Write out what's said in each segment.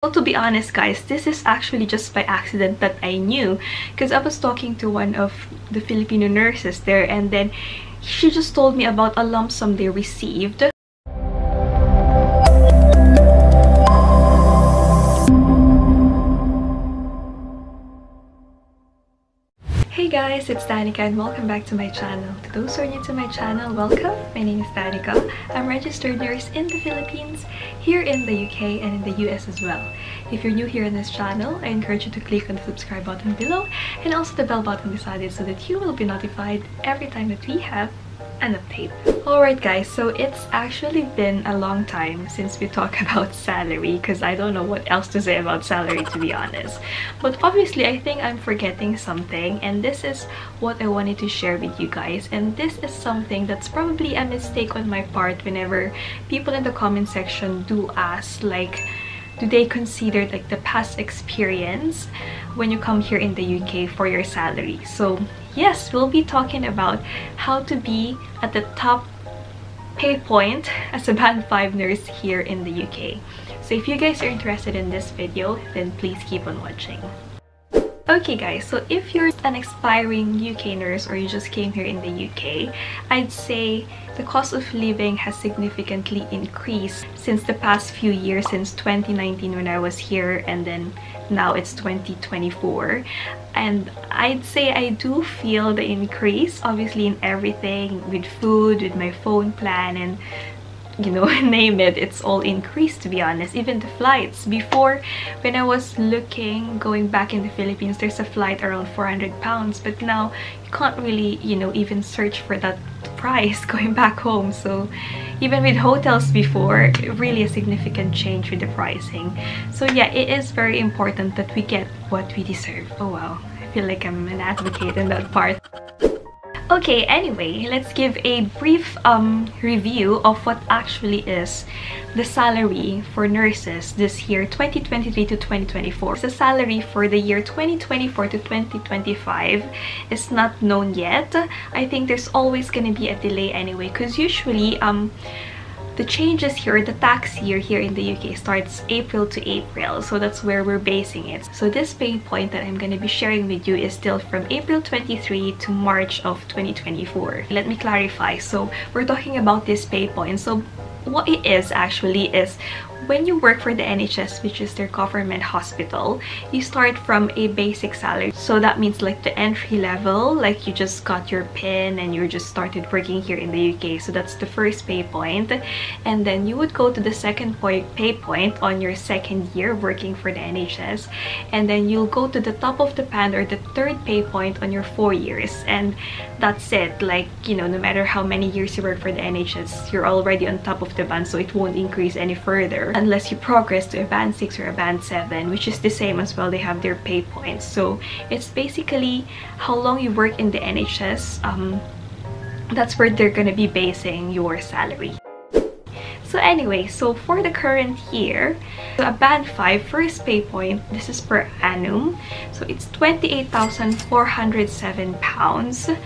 Well, to be honest guys, this is actually just by accident that I knew, because I was talking to one of the Filipino nurses there, and then she just told me about a lump sum they received. Hey guys, it's Danica and welcome back to my channel. To those who are new to my channel, welcome. My name is Danica. I'm a registered nurse in the Philippines, here in the UK and in the US as well. If you're new here in this channel, I encourage you to click on the subscribe button below and also the bell button beside it so that you will be notified every time that we have an update. Alright guys, so it's actually been a long time since we talk about salary, because I don't know what else to say about salary, to be honest. But obviously I think I'm forgetting something, and this is what I wanted to share with you guys. And this is something that's probably a mistake on my part whenever people in the comment section do ask, like, do they consider like the past experience when you come here in the UK for your salary? So yes, we'll be talking about how to be at the top pay point as a band 5 nurse here in the UK. So if you guys are interested in this video, then please keep on watching. Okay guys, so if you're an aspiring UK nurse or you just came here in the UK, I'd say the cost of living has significantly increased since the past few years, since 2019 when I was here, and then now it's 2024. And I'd say I do feel the increase, obviously, in everything, with food, with my phone plan, and you know, name it, it's all increased, to be honest. Even the flights. Before, when I was looking, going back in the Philippines, there's a flight around 400 pounds, but now you can't really, you know, even search for that price going back home. So even with hotels before, really a significant change with the pricing. So yeah, it is very important that we get what we deserve. Oh wow, I feel like I'm an advocate in that part. Okay, anyway, let's give a brief review of what actually is the salary for nurses this year, 2023 to 2024. The salary for the year 2024 to 2025 is not known yet. I think there's always going to be a delay anyway, because usually the changes here, the tax year here in the UK starts April to April, so that's where we're basing it. So this pay point that I'm going to be sharing with you is still from April 23 to March of 2024. Let me clarify. So we're talking about this pay point. So what it is actually is, when you work for the NHS, which is their government hospital, you start from a basic salary. So that means like the entry level, like you just got your PIN and you just started working here in the UK. So that's the first pay point. And then you would go to the second pay point on your second year working for the NHS. And then you'll go to the top of the band, or the third pay point, on your 4 years. And that's it. Like, you know, no matter how many years you work for the NHS, you're already on top of the band, so it won't increase any further unless you progress to a band 6 or a band 7, which is the same as well. They have their pay points. So it's basically how long you work in the NHS. That's where they're gonna be basing your salary. So anyway, so for the current year, a band 5 first pay point, this is per annum, so it's £28,407.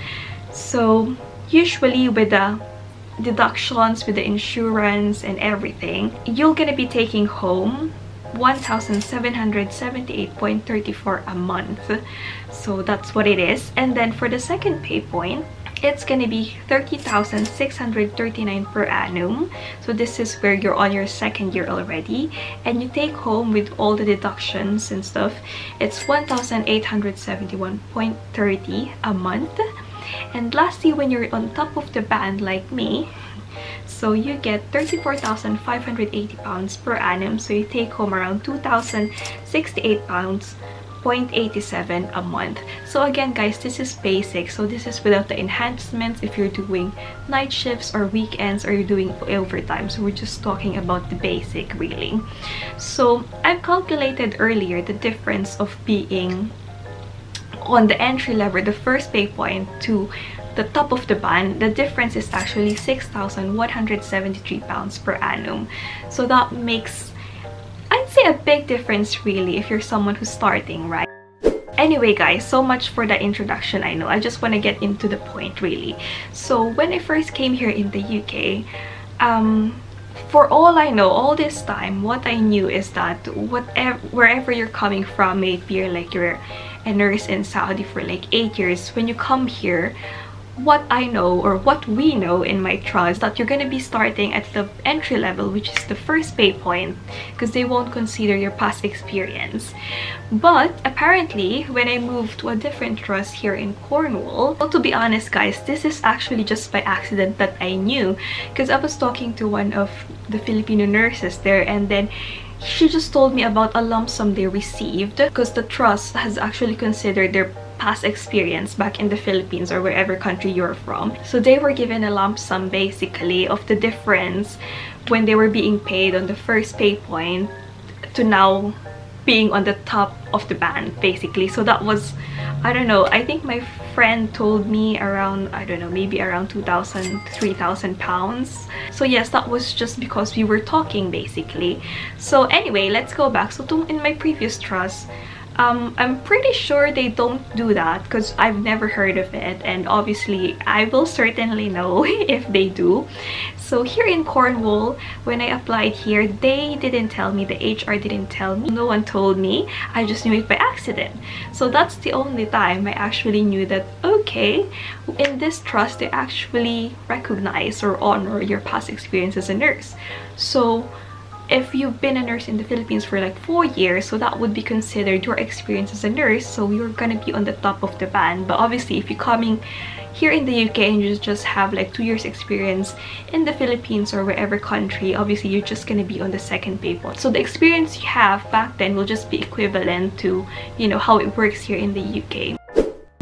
So usually with the deductions, with the insurance and everything, you're gonna be taking home 1,778.34 a month. So that's what it is. And then for the second pay point, it's gonna be 30,639 per annum. So this is where you're on your second year already, and you take home with all the deductions and stuff, it's 1,871.30 a month. And lastly, when you're on top of the band like me, so you get 34,580 pounds per annum. So you take home around 2,068 pounds 0.87 a month. So again guys, this is basic, so this is without the enhancements if you're doing night shifts or weekends or you're doing overtime. So we're just talking about the basic really. So I've calculated earlier the difference of being on the entry level, the first pay point, to the top of the band. The difference is actually 6,173 pounds per annum. So that makes, I'd say, a big difference really if you're someone who's starting, right? Anyway guys, so much for the introduction. I know, I just want to get into the point really. So when I first came here in the UK, for all I know, all this time, what I knew is that wherever you're coming from, maybe you're a nurse in Saudi for like 8 years, when you come here, what I know, or what we know in my trust, that you're gonna be starting at the entry level, which is the first pay point, because they won't consider your past experience. But apparently, when I moved to a different trust here in Cornwall, well, to be honest guys, this is actually just by accident that I knew, because I was talking to one of the Filipino nurses there, and then she just told me about a lump sum they received because the trust has actually considered their past experience back in the Philippines or wherever country you're from. So they were given a lump sum basically of the difference when they were being paid on the first pay point to now being on the top of the band basically. So that was, I don't know, I think my friend told me around, I don't know, maybe around 2,000, 3,000 pounds. So yes, that was just because we were talking basically. So anyway, let's go back. So in my previous trust, I'm pretty sure they don't do that because I've never heard of it, and obviously I will certainly know if they do. So here in Cornwall, when I applied here, they didn't tell me, the HR didn't tell me, no one told me, I just knew it by accident. So that's the only time I actually knew that, okay, in this trust they actually recognize or honor your past experience as a nurse. So if you've been a nurse in the Philippines for like 4 years, so that would be considered your experience as a nurse, so you're gonna be on the top of the band. But obviously if you're coming here in the UK and you just have like 2 years experience in the Philippines or wherever country, obviously you're just gonna be on the second pay point. So the experience you have back then will just be equivalent to, you know, how it works here in the UK.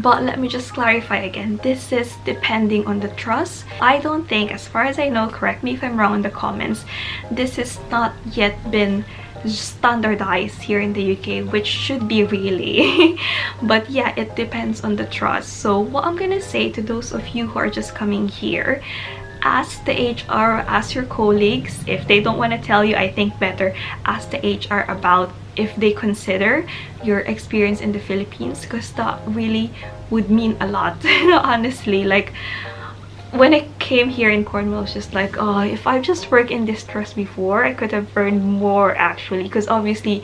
But let me just clarify again, this is depending on the trust. I don't think, as far as I know, correct me if I'm wrong in the comments, this has not yet been standardized here in the UK, which should be really. But yeah, it depends on the trust. So what I'm gonna say to those of you who are just coming here, ask the HR, ask your colleagues. If they don't want to tell you, I think better ask the HR about if they consider your experience in the Philippines, because that really would mean a lot. Honestly, like when I came here in Cornwall, I was just like, oh, if I just worked in this trust before, I could have earned more actually, because obviously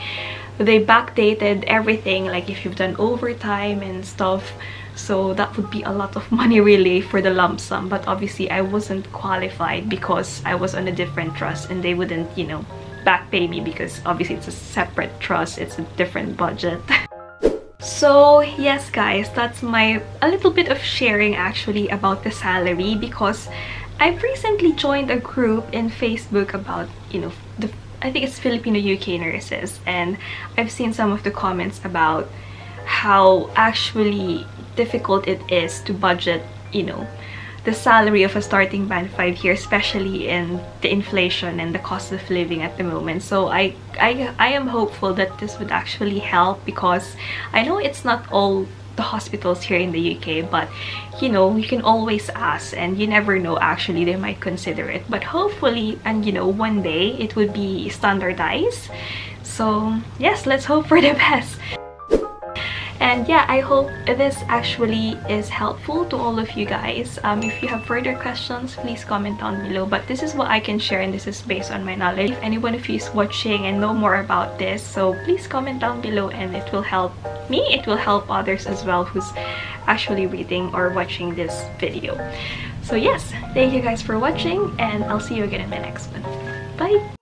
they backdated everything, like if you've done overtime and stuff. So that would be a lot of money really for the lump sum. But obviously I wasn't qualified because I was on a different trust and they wouldn't, you know, back pay me because obviously it's a separate trust, it's a different budget. So yes guys, that's a little bit of sharing actually about the salary, because I've recently joined a group in Facebook about, you know, I think it's Filipino UK nurses, and I've seen some of the comments about how actually difficult it is to budget, you know, the salary of a starting band 5 here, especially in the inflation and the cost of living at the moment. So I am hopeful that this would actually help, because I know it's not all the hospitals here in the UK, but you know, you can always ask, and you never know, actually they might consider it. But hopefully, and you know, one day it would be standardized. So yes, let's hope for the best. And yeah, I hope this actually is helpful to all of you guys. If you have further questions, please comment down below. But this is what I can share, and this is based on my knowledge. If anyone of you is watching and know more about this, so please comment down below, and it will help me, it will help others as well who's actually reading or watching this video. So yes, thank you guys for watching, and I'll see you again in my next one. Bye!